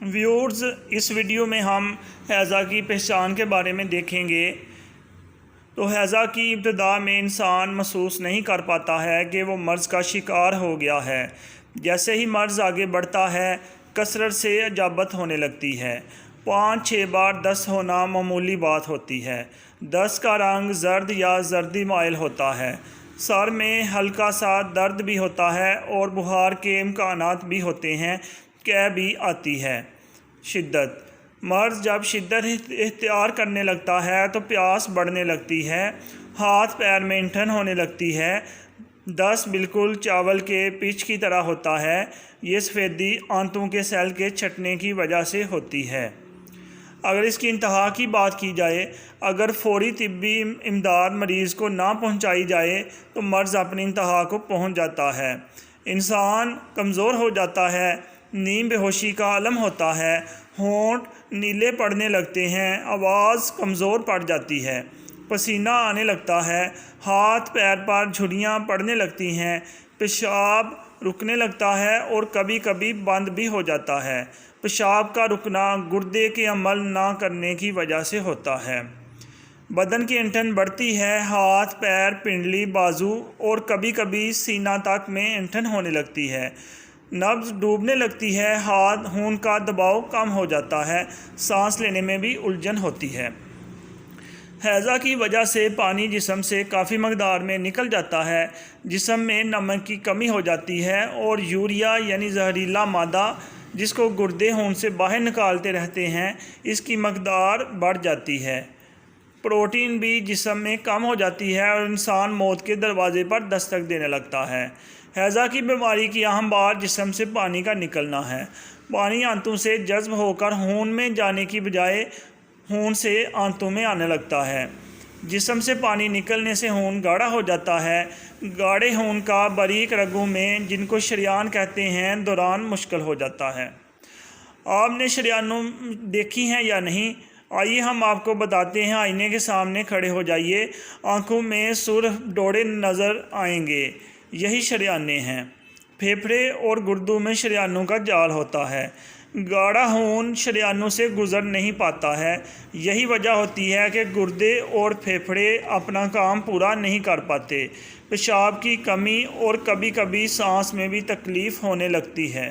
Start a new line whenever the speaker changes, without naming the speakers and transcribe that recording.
Viewers, इस video में हम हैज़ा की पहचान के बारे में देखेंगे। तो हैज़ा की इब्तिदा में इंसान महसूस नहीं कर पाता है कि वो मर्ज़ का शिकार हो गया है। जैसे ही मर्ज़ आगे बढ़ता है, कसरत से इजाबत होने लगती है। 5-6 बार दस्त होना मामूली बात होती है। दस्त का रंग जर्द या जर्दी माइल होता है। सर में हल्का सा दर्द भी होता है और बुखार के इम्कानात भी होते हैं। कै भी आती है। शिद्दत, मर्ज़ जब शिद्दत इख्तियार करने लगता है तो प्यास बढ़ने लगती है, हाथ पैर में ऐंठन होने लगती है। दस्त बिल्कुल चावल के पिच की तरह होता है। ये सफ़ेदी आंतों के सेल के छटने की वजह से होती है। अगर इसकी इंतहा की बात की जाए, अगर फौरी तिब्बी इमदाद मरीज़ को ना पहुंचाई जाए तो मर्ज़ अपनी इंतहा को पहुंच जाता है। इंसान कमज़ोर हो जाता है, नींद बेहोशी का आलम होता है, होंठ नीले पड़ने लगते हैं, आवाज़ कमज़ोर पड़ जाती है, पसीना आने लगता है, हाथ पैर पर झुर्रियाँ पड़ने लगती हैं, पेशाब रुकने लगता है और कभी कभी बंद भी हो जाता है। पेशाब का रुकना गुर्दे के अमल ना करने की वजह से होता है। बदन की ऐंठन बढ़ती है, हाथ पैर पिंडली बाजू और कभी कभी सीना तक में ऐंठन होने लगती है। नब्ज़ डूबने लगती है, हाथ खून का दबाव कम हो जाता है, सांस लेने में भी उलझन होती है। हैज़ा की वजह से पानी जिस्म से काफ़ी मकदार में निकल जाता है, जिस्म में नमक की कमी हो जाती है और यूरिया यानी जहरीला मादा जिसको गुर्दे खून से बाहर निकालते रहते हैं, इसकी मकदार बढ़ जाती है। प्रोटीन भी जिस्म में कम हो जाती है और इंसान मौत के दरवाज़े पर दस्तक देने लगता है। हैज़ा की बीमारी की अहम बात जिस्म से पानी का निकलना है। पानी आंतों से जज्ब होकर खून में जाने की बजाय खून से आंतों में आने लगता है। जिस्म से पानी निकलने से खून गाढ़ा हो जाता है। गाढ़े खून का बारीक रगों में, जिनको शरियान कहते हैं, दौरान मुश्किल हो जाता है। आपने शरियानें देखी हैं या नहीं? आइए हम आपको बताते हैं। आईने के सामने खड़े हो जाइए, आंखों में सुर्ख डोरे नज़र आएंगे, यही शरियानें हैं। फेफड़े और गुर्दों में शरियानों का जाल होता है। गाढ़ा खून शरियानों से गुजर नहीं पाता है। यही वजह होती है कि गुर्दे और फेफड़े अपना काम पूरा नहीं कर पाते। पेशाब की कमी और कभी कभी सांस में भी तकलीफ़ होने लगती है।